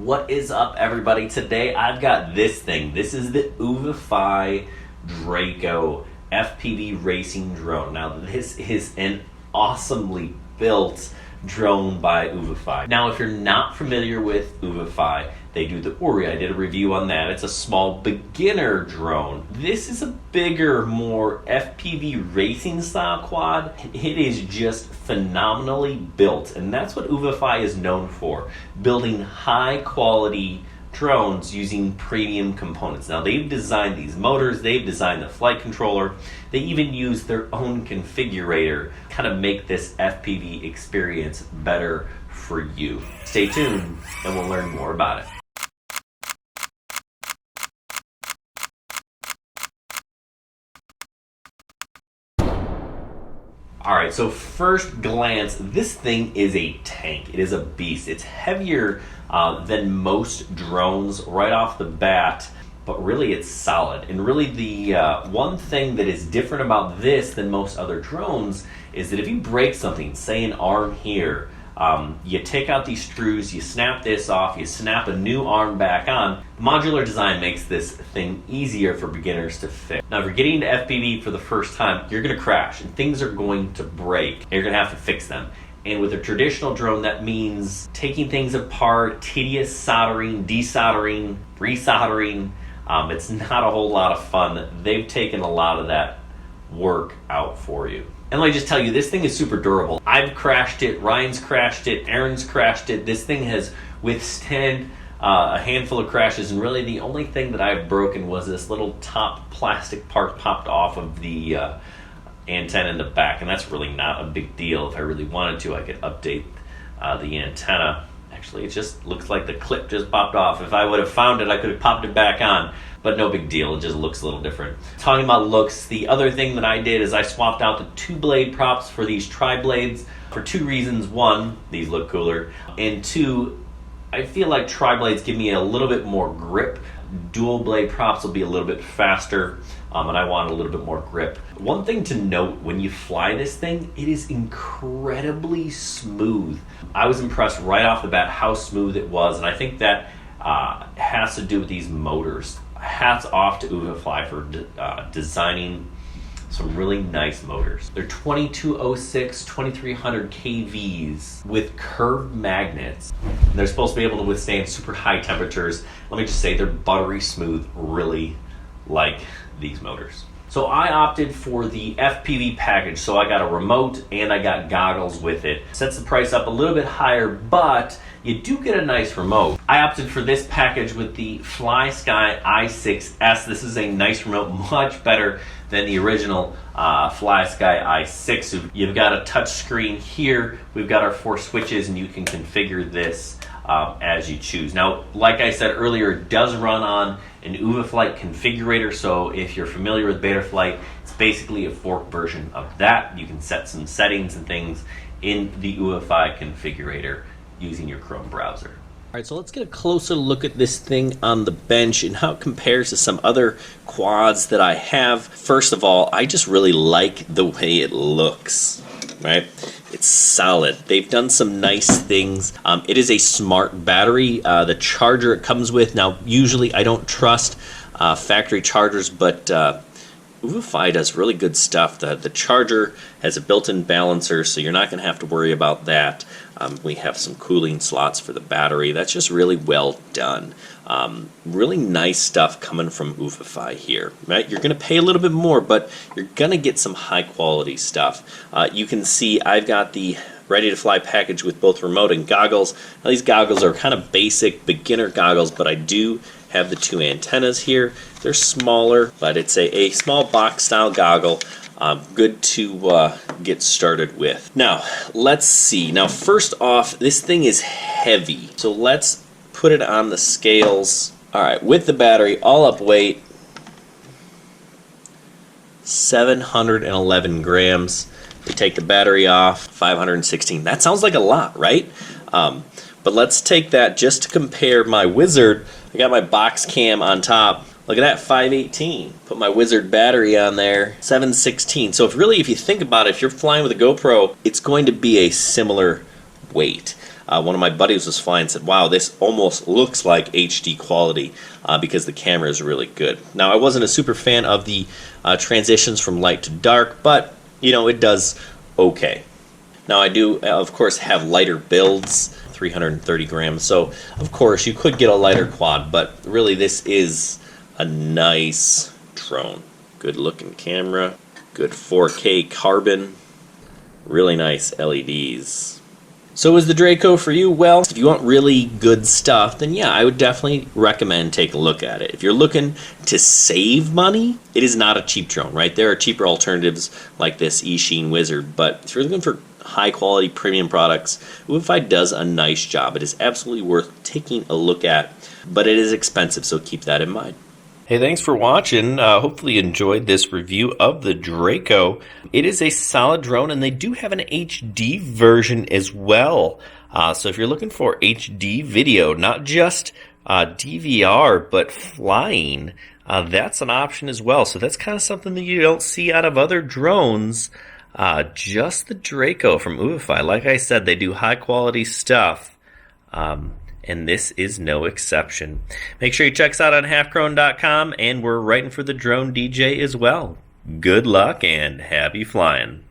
What is up, everybody? Today I've got this thing. This is the UVify Draco FPV racing drone. Now this is an awesomely built drone by UVify. Now if you're not familiar with UVify, they do the Uri. I did a review on that. It's a small beginner drone. This is a bigger, more FPV racing style quad. It is just phenomenally built, and that's what UVify is known for, building high quality drones using premium components. Now they've designed these motors, they've designed the flight controller, they even use their own configurator, kind of make this FPV experience better for you. Stay tuned and we'll learn more about it. Alright, so first glance, this thing is a tank. It is a beast. It's heavier than most drones right off the bat, but really it's solid. And really the one thing that is different about this than most other drones is that if you break something, say an arm here, you take out these screws, you snap this off, you snap a new arm back on. The modular design makes this thing easier for beginners to fix. Now if you're getting into FPV for the first time, you're going to crash and things are going to break and you're going to have to fix them. And with a traditional drone, that means taking things apart, tedious soldering, desoldering, resoldering. It's not a whole lot of fun. They've taken a lot of that work out for you. And let me just tell you, this thing is super durable. I've crashed it, Ryan's crashed it, Aaron's crashed it. This thing has withstood a handful of crashes, and really the only thing that I've broken was this little top plastic part popped off of the antenna in the back, and that's really not a big deal. If I really wanted to, I could update the antenna. Actually, it just looks like the clip just popped off. If I would have found it, I could have popped it back on, but no big deal. It just looks a little different. Talking about looks, the other thing that I did is I swapped out the 2-blade props for these tri-blades for 2 reasons. 1, these look cooler, and 2, I feel like tri-blades give me a little bit more grip. Dual blade props will be a little bit faster, and I want a little bit more grip. One thing to note, when you fly this thing, it is incredibly smooth. I was impressed right off the bat how smooth it was, and I think that has to do with these motors. Hats off to UVify for designing some really nice motors. They're 2206, 2300 kVs with curved magnets. And they're supposed to be able to withstand super high temperatures. Let me just say they're buttery smooth, really like these motors. So I opted for the FPV package. So I got a remote and I got goggles with it. Sets the price up a little bit higher, but you do get a nice remote. I opted for this package with the FlySky i6S. This is a nice remote, much better than the original FlySky i6. You've got a touch screen here. We've got our 4 switches, and you can configure this as you choose. Now, like I said earlier, it does run on an UVify configurator, so if you're familiar with Betaflight, it's basically a forked version of that. You can set some settings and things in the UVify configurator using your Chrome browser. All right, so let's get a closer look at this thing on the bench and how it compares to some other quads that I have. First of all, I just really like the way it looks, right? It's solid. They've done some nice things. It is a smart battery. The charger it comes with, now usually I don't trust factory chargers, but UVify does really good stuff. The charger has a built-in balancer, so you're not going to have to worry about that. We have some cooling slots for the battery. That's just really well done. Really nice stuff coming from UVify here. Right? You're going to pay a little bit more, but you're going to get some high-quality stuff. You can see I've got the ready-to-fly package with both remote and goggles. Now, these goggles are kind of basic beginner goggles, but I do have the 2 antennas here. They're smaller, but it's a small box style goggle. Good to get started with. Now, let's see. Now, first off, this thing is heavy. So let's put it on the scales. All right, with the battery, all up weight, 711 grams. We take the battery off, 516. That sounds like a lot, right? But let's take that just to compare my Wizard. I got my box cam on top. Look at that, 518. Put my Wizard battery on there, 716. So if you think about it, if you're flying with a GoPro, it's going to be a similar weight. one of my buddies was flying and said, wow, this almost looks like HD quality because the camera is really good. Now, I wasn't a super fan of the transitions from light to dark, but you know, it does okay. Now, I do, of course, have lighter builds, 330 grams, so of course you could get a lighter quad, but really this is a nice drone. Good looking camera, good 4K carbon, really nice LEDs. So is the Draco for you? Well, if you want really good stuff, then yeah, I would definitely recommend take a look at it. If you're looking to save money, it is not a cheap drone, right? There are cheaper alternatives like this eSheen Wizard, but if you're looking for high quality premium products, UVify does a nice job. It is absolutely worth taking a look at, but it is expensive, so keep that in mind. Hey, thanks for watching. Hopefully you enjoyed this review of the Draco. It is a solid drone, and they do have an HD version as well. So if you're looking for HD video, not just DVR, but flying, that's an option as well. So that's kind of something that you don't see out of other drones. Just the Draco from UVify. Like I said, they do high quality stuff. And this is no exception. Make sure you check us out on halfcrone.com, and we're writing for the Drone DJ as well. Good luck and happy flying.